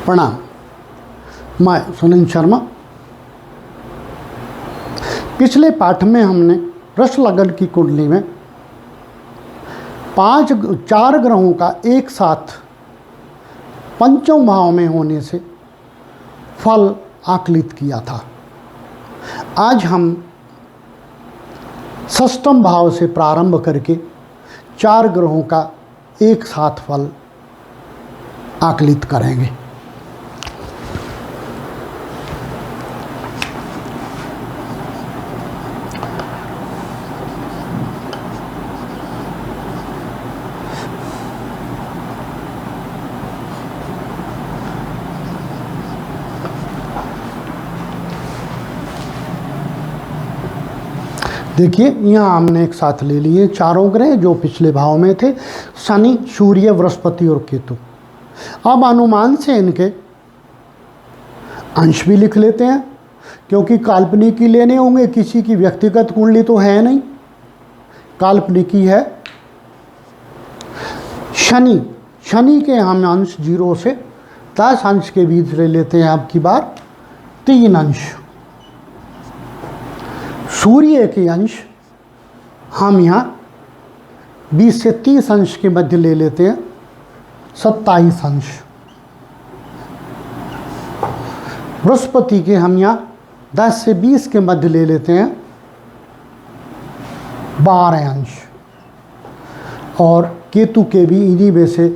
प्रणाम। मैं सुनील शर्मा। पिछले पाठ में हमने वृष लग्न की कुंडली में 4 ग्रहों का एक साथ पंचम भाव में होने से फल आकलित किया था। आज हम षष्ठम भाव से प्रारंभ करके 4 ग्रहों का एक साथ फल आकलित करेंगे। देखिए, यहाँ हमने एक साथ ले लिए 4 ग्रह जो पिछले भाव में थे, शनि, सूर्य, बृहस्पति और केतु। अब अनुमान से इनके अंश भी लिख लेते हैं, क्योंकि काल्पनिक ही लेने होंगे, किसी की व्यक्तिगत कुंडली तो है नहीं, काल्पनिक ही है। शनि के हम अंश 0 से 10 अंश के बीच ले लेते हैं। अब की बार 3 अंश। सूर्य के अंश हम यहाँ 20 से 30 अंश के मध्य ले लेते हैं, 27 अंश। बृहस्पति के हम यहाँ 10 से 20 के मध्य ले लेते हैं, 12 अंश। और केतु के भी इन्हीं में से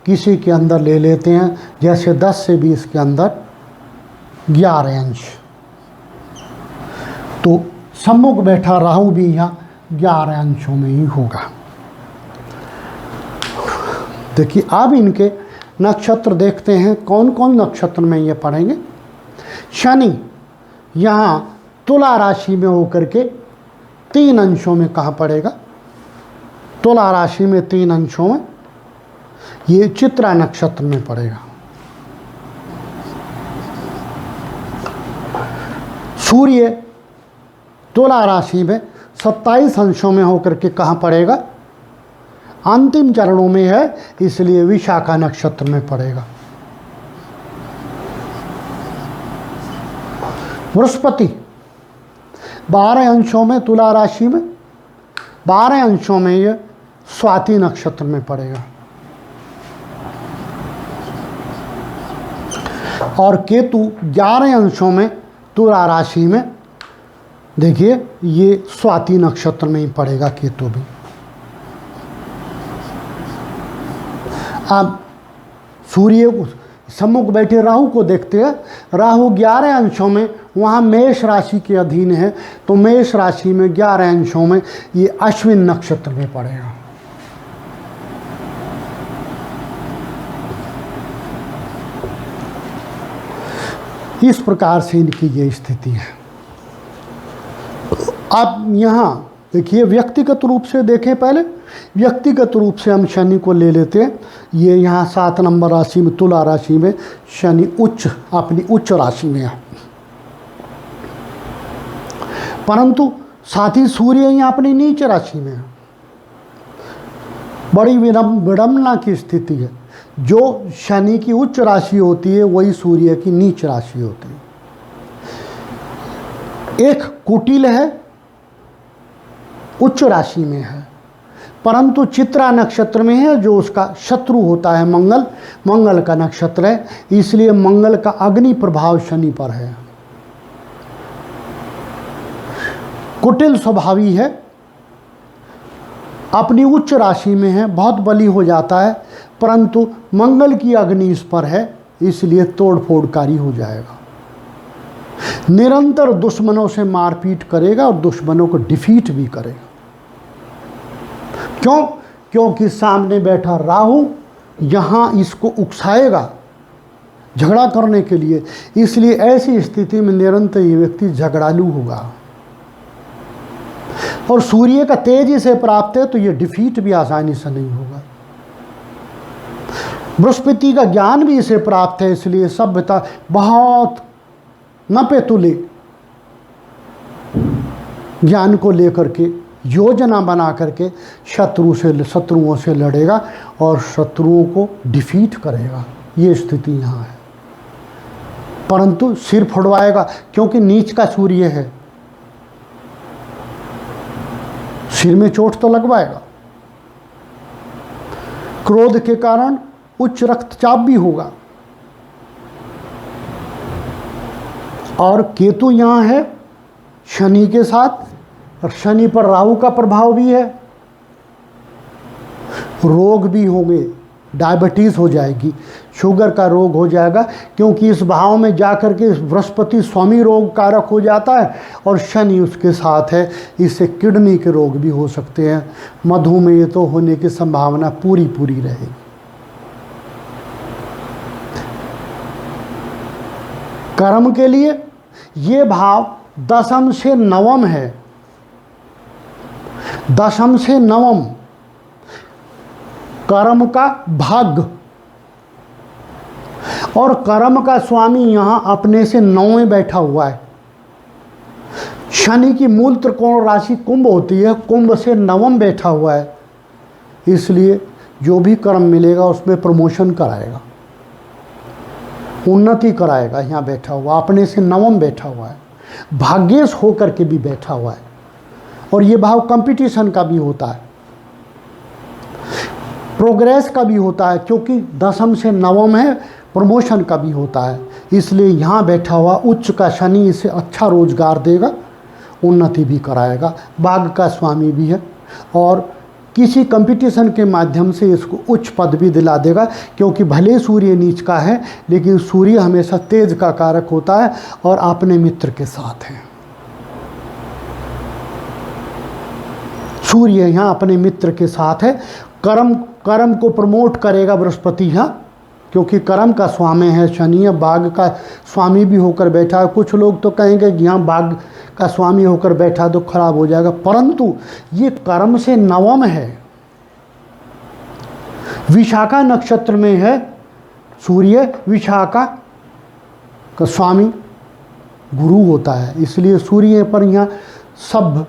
किसी के अंदर ले लेते हैं, जैसे 10 से 20 के अंदर 11 अंश। तो सम्मुख बैठा राहु भी यहाँ 11 अंशों में ही होगा। देखिए, अब इनके नक्षत्र देखते हैं, कौन कौन नक्षत्र में ये पड़ेंगे। शनि यहाँ तुला राशि में होकर के 3 अंशों में कहाँ पड़ेगा? तुला राशि में 3 अंशों में ये चित्रा नक्षत्र में पड़ेगा। सूर्य तुला राशि में 27 अंशों में होकर के कहाँ पड़ेगा? अंतिम चरणों में है, इसलिए विशाखा नक्षत्र में पड़ेगा। बृहस्पति 12 अंशों में तुला राशि में, 12 अंशों में ये स्वाति नक्षत्र में पड़ेगा। और केतु 11 अंशों में तुला राशि में, देखिए ये स्वाति नक्षत्र में ही पड़ेगा केतु भी। अब सूर्य सम्मुख बैठे राहु को देखते हैं। राहु 11 अंशों में वहाँ मेष राशि के अधीन है, तो मेष राशि में 11 अंशों में ये अश्विन नक्षत्र में पड़ेगा। इस प्रकार से इनकी ये स्थिति है। अब यहाँ देखिए, व्यक्तिगत रूप से देखें, पहले व्यक्तिगत रूप से हम शनि को ले लेते हैं। ये यहाँ 7 नंबर राशि में तुला राशि में शनि अपनी उच्च राशि में है, परंतु साथ ही सूर्य यहाँ अपनी नीच राशि में है। बड़ी विडंबना की स्थिति है। जो शनि की उच्च राशि होती है वही सूर्य की नीच राशि होती है। एक कुटिल है, उच्च राशि में है, परंतु चित्रा नक्षत्र में है, जो उसका शत्रु होता है मंगल का नक्षत्र है, इसलिए मंगल का अग्नि प्रभाव शनि पर है। कुटिल स्वभावी है, अपनी उच्च राशि में है, बहुत बली हो जाता है, परंतु मंगल की अग्नि इस पर है, इसलिए तोड़फोड़कारी हो जाएगा। निरंतर दुश्मनों से मारपीट करेगा और दुश्मनों को डिफीट भी करेगा। क्यों? क्योंकि सामने बैठा राहु यहाँ इसको उकसाएगा झगड़ा करने के लिए, इसलिए ऐसी स्थिति में निरंतर ये व्यक्ति झगड़ालू होगा। और सूर्य का तेज इसे प्राप्त है, तो ये डिफीट भी आसानी से नहीं होगा। बृहस्पति का ज्ञान भी इसे प्राप्त है, इसलिए सभ्यता बहुत नपे तुले ज्ञान को लेकर के योजना बना करके शत्रुओं से लड़ेगा और शत्रुओं को डिफीट करेगा। ये स्थिति यहाँ है। परंतु सिर फुड़वाएगा, क्योंकि नीच का सूर्य है, सिर में चोट तो लगवाएगा। क्रोध के कारण उच्च रक्तचाप भी होगा। और केतु यहाँ है शनि के साथ, और शनि पर राहु का प्रभाव भी है। रोग भी होंगे, डायबिटीज़ हो जाएगी, शुगर का रोग हो जाएगा, क्योंकि इस भाव में जाकर के बृहस्पति स्वामी रोग कारक हो जाता है और शनि उसके साथ है। इससे किडनी के रोग भी हो सकते हैं, मधुमेह तो होने की संभावना पूरी रहेगी। कर्म के लिए ये भाव दशम से नवम है, दशम से नवम कर्म का भाग्य, और कर्म का स्वामी यहां अपने से 9 में बैठा हुआ है। शनि की मूल त्रिकोण राशि कुंभ होती है, कुंभ से नवम बैठा हुआ है, इसलिए जो भी कर्म मिलेगा उसमें प्रमोशन कराएगा, उन्नति कराएगा। यहाँ बैठा हुआ अपने से नवम बैठा हुआ है, भाग्येश होकर के भी बैठा हुआ है। और ये भाव कंपटीशन का भी होता है, प्रोग्रेस का भी होता है, क्योंकि दशम से नवम है, प्रमोशन का भी होता है। इसलिए यहाँ बैठा हुआ उच्च का शनि इसे अच्छा रोजगार देगा, उन्नति भी कराएगा, भाग्य का स्वामी भी है, और किसी कंपटीशन के माध्यम से इसको उच्च पद भी दिला देगा। क्योंकि भले सूर्य नीच का है, लेकिन सूर्य हमेशा तेज का कारक होता है और अपने मित्र के साथ है। सूर्य यहाँ अपने मित्र के साथ है। कर्म को प्रमोट करेगा बृहस्पति यहाँ, क्योंकि कर्म का स्वामी है शनि, भाग्य का स्वामी भी होकर बैठा है। कुछ लोग तो कहेंगे कि यहाँ भाग्य का स्वामी होकर बैठा तो खराब हो जाएगा, परंतु ये कर्म से नवम है, विशाखा नक्षत्र में है सूर्य, विशाखा का स्वामी गुरु होता है, इसलिए सूर्य पर यहाँ सब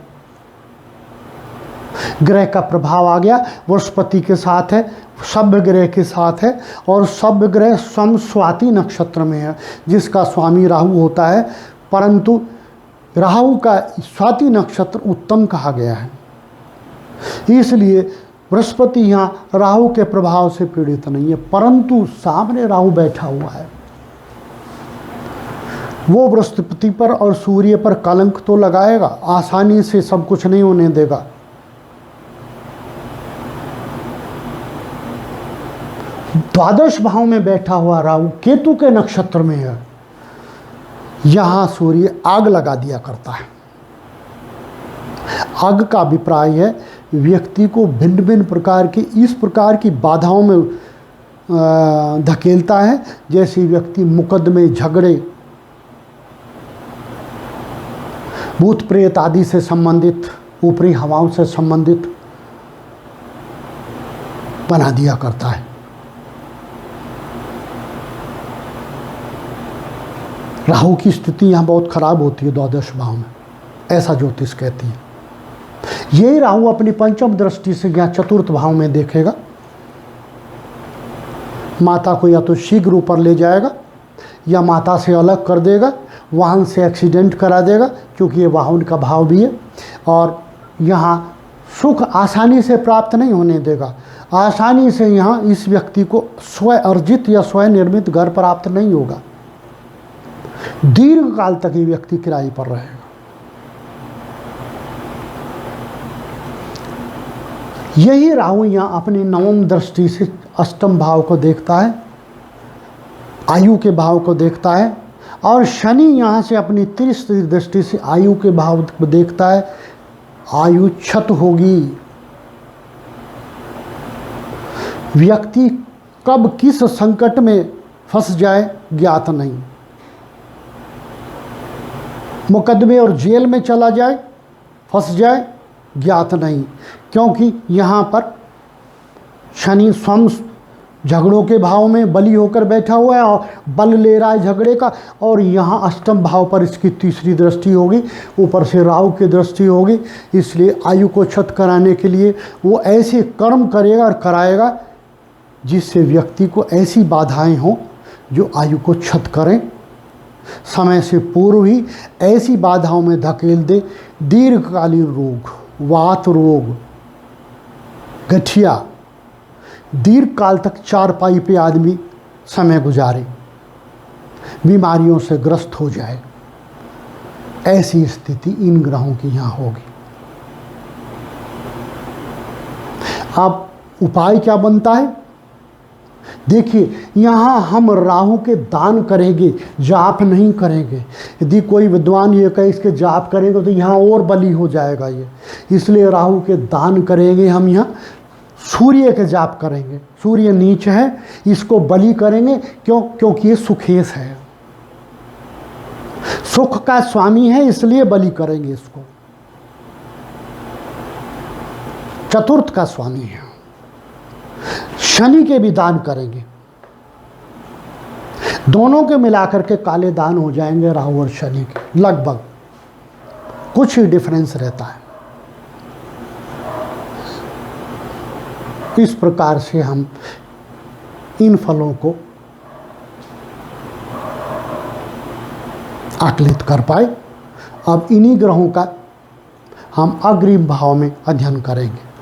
ग्रह का प्रभाव आ गया। बृहस्पति के साथ है, सब ग्रह के साथ है, और सब ग्रह स्वाति नक्षत्र में है, जिसका स्वामी राहु होता है। परंतु राहु का स्वाति नक्षत्र उत्तम कहा गया है, इसलिए बृहस्पति यहाँ राहु के प्रभाव से पीड़ित नहीं है। परंतु सामने राहु बैठा हुआ है, वो बृहस्पति पर और सूर्य पर कलंक तो लगाएगा, आसानी से सब कुछ नहीं होने देगा। द्वादश भाव में बैठा हुआ राहु केतु के नक्षत्र में है, यहाँ सूर्य आग लगा दिया करता है। आग का अभिप्राय है व्यक्ति को भिन्न भिन्न प्रकार की इस प्रकार की बाधाओं में धकेलता है, जैसे व्यक्ति मुकदमे, झगड़े, भूत प्रेत आदि से संबंधित, ऊपरी हवाओं से संबंधित बना दिया करता है। राहु की स्थिति यहाँ बहुत खराब होती है द्वादश भाव में, ऐसा ज्योतिष कहती है। यही राहु अपनी पंचम दृष्टि से यहाँ चतुर्थ भाव में देखेगा, माता को या तो शीघ्र ऊपर ले जाएगा या माता से अलग कर देगा, वाहन से एक्सीडेंट करा देगा, क्योंकि ये वाहन का भाव भी है। और यहाँ सुख आसानी से प्राप्त नहीं होने देगा, आसानी से यहाँ इस व्यक्ति को स्व अर्जित या स्वयं निर्मित घर प्राप्त नहीं होगा, दीर्घ काल तक ये व्यक्ति किराए पर रहेगा। यही राहु यहाँ अपनी नवम दृष्टि से अष्टम भाव को देखता है, आयु के भाव को देखता है, और शनि यहाँ से अपनी तीसरी दृष्टि से आयु के भाव को देखता है। आयु क्षत होगी, व्यक्ति कब किस संकट में फंस जाए ज्ञात नहीं, मुकदमे और जेल में चला जाए, फंस जाए, ज्ञात नहीं, क्योंकि यहाँ पर शनि स्वयं झगड़ों के भाव में बली होकर बैठा हुआ है और बल ले रहा है झगड़े का। और यहाँ अष्टम भाव पर इसकी तीसरी दृष्टि होगी, ऊपर से राहु की दृष्टि होगी, इसलिए आयु को क्षत कराने के लिए वो ऐसे कर्म करेगा और कराएगा जिससे व्यक्ति को ऐसी बाधाएं हों जो आयु को क्षत करें, समय से पूर्व ही ऐसी बाधाओं में धकेल दे, दीर्घकालीन रोग, वात रोग, गठिया, दीर्घ काल तक चारपाई पे आदमी समय गुजारे, बीमारियों से ग्रस्त हो जाए, ऐसी स्थिति इन ग्रहों की यहाँ होगी। अब उपाय क्या बनता है? देखिए, यहाँ हम राहु के दान करेंगे, जाप नहीं करेंगे। यदि कोई विद्वान ये कहे इसके जाप करेंगे तो यहाँ और बलि हो जाएगा ये, इसलिए राहु के दान करेंगे हम। यहाँ सूर्य के जाप करेंगे, सूर्य नीच है, इसको बलि करेंगे। क्यों? क्योंकि ये सुखेश है, सुख का स्वामी है, इसलिए बलि करेंगे इसको। चतुर्थ का स्वामी है। शनि के भी दान करेंगे, दोनों के मिलाकर के काले दान हो जाएंगे, राहु और शनि के। लगभग कुछ ही डिफरेंस रहता है। इस प्रकार से हम इन फलों को आकलित कर पाए। अब इन्हीं ग्रहों का हम अग्रिम भाव में अध्ययन करेंगे।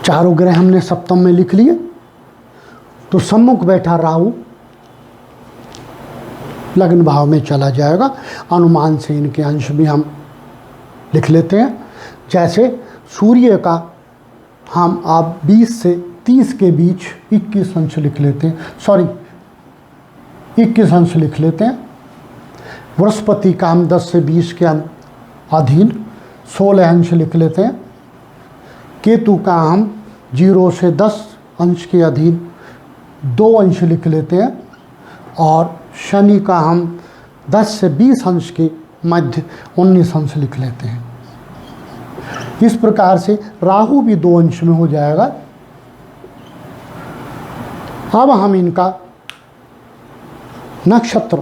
चारों ग्रह हमने सप्तम में लिख लिए, तो सम्मुख बैठा राहु लग्न भाव में चला जाएगा। अनुमान से इनके अंश भी हम लिख लेते हैं। जैसे सूर्य का हम आप 20 से 30 के बीच 21 अंश लिख लेते हैं, 21 अंश लिख लेते हैं। बृहस्पति का हम 10 से 20 के अधीन 16 अंश लिख लेते हैं। केतु का हम 0 से 10 अंश के अधीन 2 अंश लिख लेते हैं। और शनि का हम 10 से 20 अंश के मध्य 19 अंश लिख लेते हैं। इस प्रकार से राहु भी 2 अंश में हो जाएगा। अब हम इनका नक्षत्र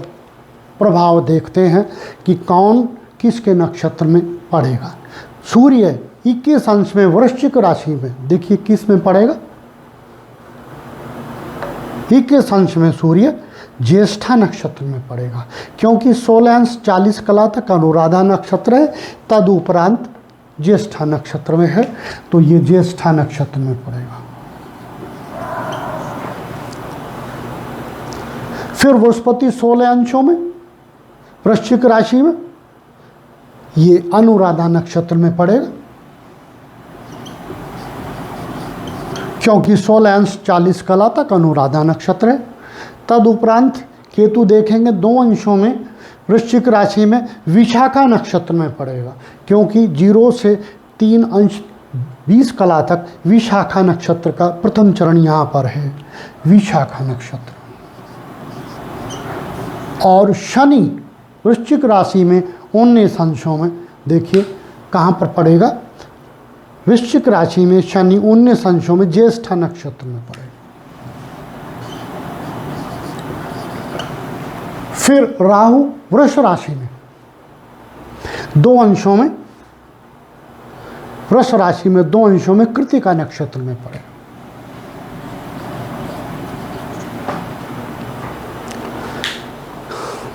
प्रभाव देखते हैं कि कौन किसके नक्षत्र में पड़ेगा। सूर्य 21 अंश में वृश्चिक राशि में, देखिए किस में पड़ेगा? 21 अंश में सूर्य ज्येष्ठा नक्षत्र में पड़ेगा, क्योंकि 16 अंश 40 कला तक अनुराधा नक्षत्र है, तदुपरांत ज्येष्ठा नक्षत्र में है, तो ये ज्येष्ठा नक्षत्र में पड़ेगा। फिर बृहस्पति 16 अंशों में वृश्चिक राशि में, ये अनुराधा नक्षत्र में पड़ेगा, क्योंकि 16 अंश 40 कला तक अनुराधा नक्षत्र है। तदुपरांत केतु देखेंगे 2 अंशों में वृश्चिक राशि में विशाखा नक्षत्र में पड़ेगा, क्योंकि 0 से 3 अंश 20 कला तक विशाखा नक्षत्र का प्रथम चरण यहाँ पर है, विशाखा नक्षत्र। और शनि वृश्चिक राशि में 19 अंशों में, देखिए कहाँ पर पड़ेगा? वृश्चिक राशि में शनि 19 अंशों में ज्येष्ठा नक्षत्र में पड़ेगा। फिर राहु वृष राशि में 2 अंशों में, वृष राशि में 2 अंशों में कृत्तिका नक्षत्र में पड़ेगा।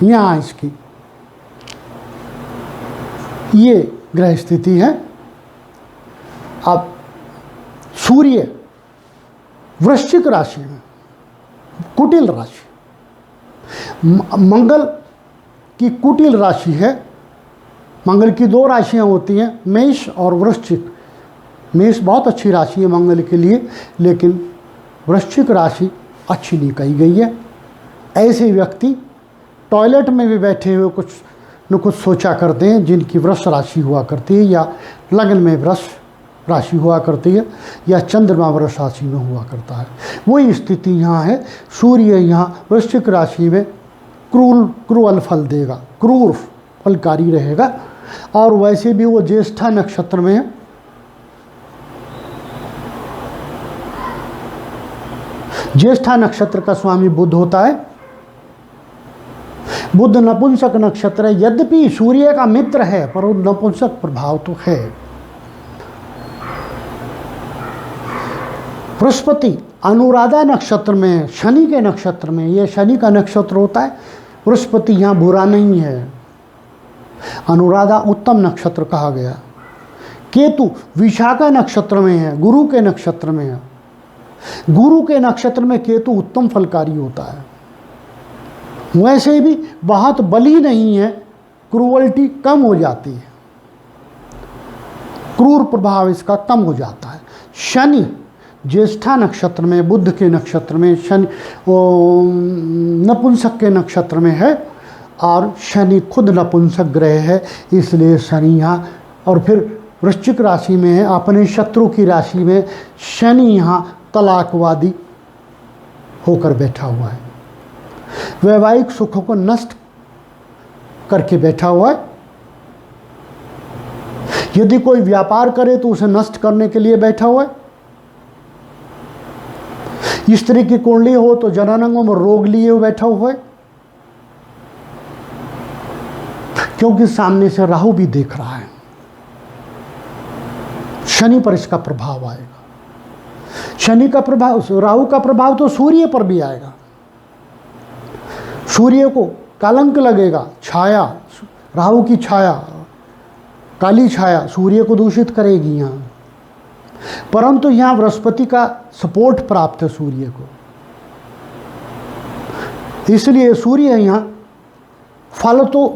यहाँ इसकी ये ग्रह स्थिति है। अब सूर्य वृश्चिक राशि में, कुटिल राशि, मंगल की कुटिल राशि है। मंगल की 2 राशियां होती हैं, मेष और वृश्चिक। मेष बहुत अच्छी राशि है मंगल के लिए, लेकिन वृश्चिक राशि अच्छी नहीं कही गई है। ऐसे व्यक्ति टॉयलेट में भी बैठे हुए कुछ न कुछ सोचा करते हैं, जिनकी वृष राशि हुआ करती है, या लग्न में वृष राशि हुआ करती है, या चंद्रमा वृष राशि में हुआ करता है। वही स्थिति यहाँ है। सूर्य यहाँ वृश्चिक राशि में क्रूर फल देगा, क्रूर फलकारी रहेगा। और वैसे भी वो ज्येष्ठा नक्षत्र में है। ज्येष्ठा नक्षत्र का स्वामी बुध होता है। बुध नपुंसक नक्षत्र है, यद्यपि सूर्य का मित्र है पर वो नपुंसक प्रभाव तो है। बृहस्पति अनुराधा नक्षत्र में है, शनि के नक्षत्र में। यह शनि का नक्षत्र होता है। बृहस्पति यहाँ बुरा नहीं है। अनुराधा उत्तम नक्षत्र कहा गया। केतु विशाखा नक्षत्र में है, गुरु के नक्षत्र में है। गुरु के नक्षत्र में केतु उत्तम फलकारी होता है। वैसे भी बहुत बली नहीं है, क्रूअल्टी कम हो जाती है, क्रूर प्रभाव इसका कम हो जाता है। शनि ज्येष्ठा नक्षत्र में, बुध के नक्षत्र में, शनि नपुंसक के नक्षत्र में है और शनि खुद नपुंसक ग्रह है, इसलिए शनि यहाँ, और फिर वृश्चिक राशि में है, अपने शत्रु की राशि में शनि यहाँ तलाकवादी होकर बैठा हुआ है, वैवाहिक सुखों को नष्ट करके बैठा हुआ है। यदि कोई व्यापार करे तो उसे नष्ट करने के लिए बैठा हुआ है। स्त्री की कुंडली हो तो जननांगों में रोग लिए हुए बैठा हुआ है, क्योंकि सामने से राहु भी देख रहा है। शनि पर इसका प्रभाव आएगा। शनि का प्रभाव, राहु का प्रभाव तो सूर्य पर भी आएगा। सूर्य को कलंक लगेगा, छाया, राहु की छाया, काली छाया सूर्य को दूषित करेगी यहाँ। परंतु यहाँ बृहस्पति का सपोर्ट प्राप्त है सूर्य को, इसलिए सूर्य यहाँ फल तो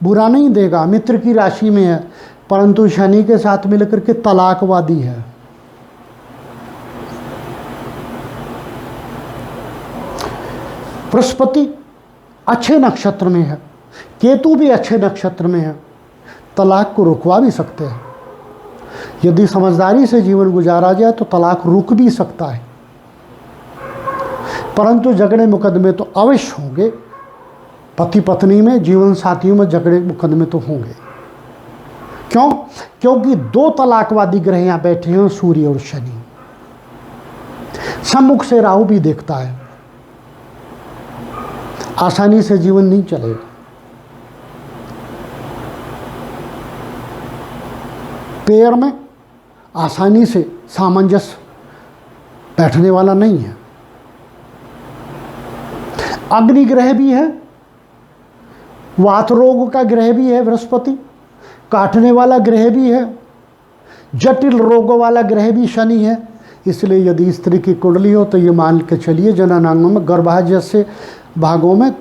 बुरा नहीं देगा, मित्र की राशि में है, परंतु शनि के साथ मिलकर के तलाकवादी है। बृहस्पति अच्छे नक्षत्र में है, केतु भी अच्छे नक्षत्र में है, तलाक को रुकवा भी सकते हैं। यदि समझदारी से जीवन गुजारा जाए तो तलाक रुक भी सकता है, परंतु झगड़े मुकदमे तो अवश्य होंगे। पति पत्नी में, जीवन साथियों में झगड़े मुकदमे तो होंगे। क्यों? क्योंकि दो तलाकवादी ग्रह यहाँ बैठे हैं, सूर्य और शनि। सम्मुख से राहु भी देखता है। आसानी से जीवन नहीं चलेगा। पेयर में आसानी से सामंजस्य बैठने वाला नहीं है। अग्नि ग्रह भी है, वात रोग का ग्रह भी है बृहस्पति, काटने वाला ग्रह भी है, जटिल रोगों वाला ग्रह भी शनि है। इसलिए यदि स्त्री की कुंडली हो तो ये मान के चलिए जननांगों में, गर्भाशय जैसे भागों में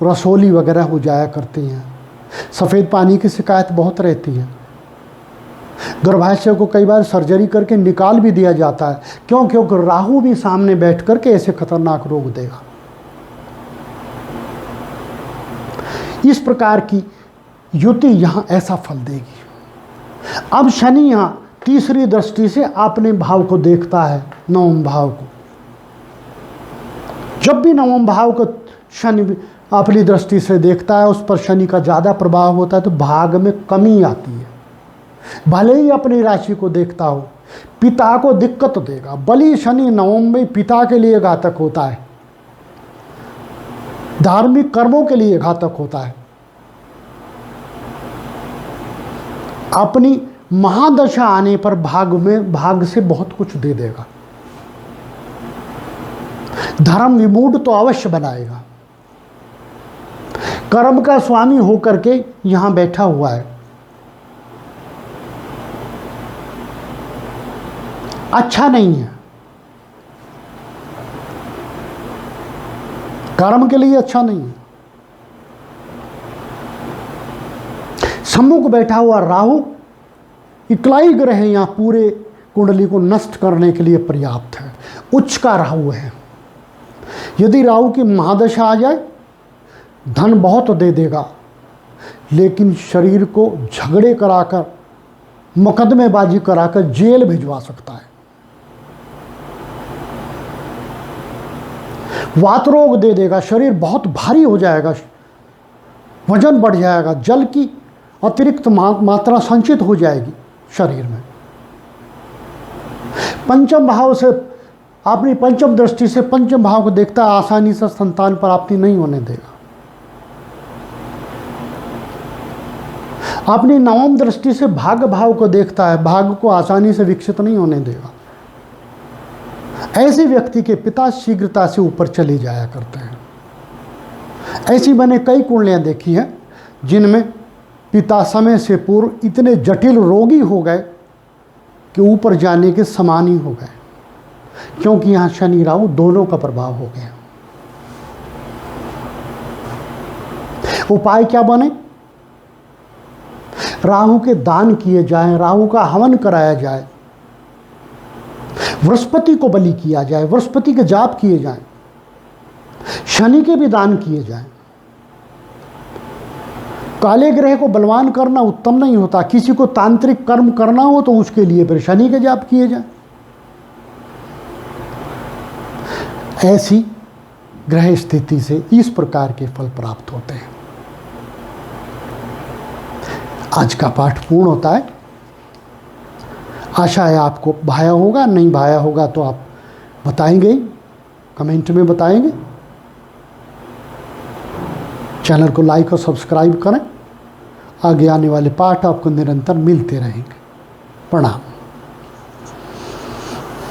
रसोली वगैरह हो जाया करती हैं। सफ़ेद पानी की शिकायत बहुत रहती है। गर्भाशय को कई बार सर्जरी करके निकाल भी दिया जाता है। क्यों? क्योंकि राहु भी सामने बैठ करके ऐसे खतरनाक रोग देगा। इस प्रकार की युति यहाँ ऐसा फल देगी। अब शनि यहाँ तीसरी दृष्टि से अपने भाव को देखता है, नवम भाव को। जब भी नवम भाव को शनि अपनी दृष्टि से देखता है, उस पर शनि का ज़्यादा प्रभाव होता है तो भाग में कमी आती है। भले ही अपनी राशि को देखता हो, पिता को दिक्कत देगा। बली शनि नवम में पिता के लिए घातक होता है, धार्मिक कर्मों के लिए घातक होता है। अपनी महादशा आने पर भाग से बहुत कुछ दे देगा। धर्म विमूढ़ तो अवश्य बनाएगा। कर्म का स्वामी होकर के यहां बैठा हुआ है। अच्छा नहीं है, कर्म के लिए अच्छा नहीं है। सम्मुख बैठा हुआ राहु इकलाई ग्रह यहाँ पूरे कुंडली को नष्ट करने के लिए पर्याप्त है। उच्च का राहु है। यदि राहु की महादशा आ जाए, धन बहुत दे देगा, लेकिन शरीर को झगड़े कराकर, मुकदमेबाजी कराकर जेल भिजवा सकता है। वात रोग दे देगा, शरीर बहुत भारी हो जाएगा, वजन बढ़ जाएगा, जल की अतिरिक्त मात्रा संचित हो जाएगी शरीर में। पंचम भाव से, अपनी पंचम दृष्टि से पंचम भाव को देखता है, आसानी से संतान प्राप्ति नहीं होने देगा। अपनी नवम दृष्टि से भाग भाव को देखता है, भाग को आसानी से विकसित नहीं होने देगा। ऐसे व्यक्ति के पिता शीघ्रता से ऊपर चले जाया करते हैं। ऐसी मैंने कई कुंडलियां देखी हैं जिनमें पिता समय से पूर्व इतने जटिल रोगी हो गए कि ऊपर जाने के समान ही हो गए, क्योंकि यहाँ शनि राहु दोनों का प्रभाव हो गया। उपाय क्या बने? राहु के दान किए जाएं, राहु का हवन कराया जाए, बृहस्पति को बलि किया जाए, बृहस्पति के जाप किए जाएं, शनि के भी दान किए जाएं। काले ग्रह को बलवान करना उत्तम नहीं होता। किसी को तांत्रिक कर्म करना हो तो उसके लिए फिर शनि के जाप किए जाएं। ऐसी ग्रह स्थिति से इस प्रकार के फल प्राप्त होते हैं। आज का पाठ पूर्ण होता है। आशा है आपको भाया होगा, नहीं भाया होगा तो आप बताएंगे, कमेंट में बताएंगे। चैनल को लाइक और सब्सक्राइब करें। आगे आने वाले पाठ आपको निरंतर मिलते रहेंगे। प्रणाम।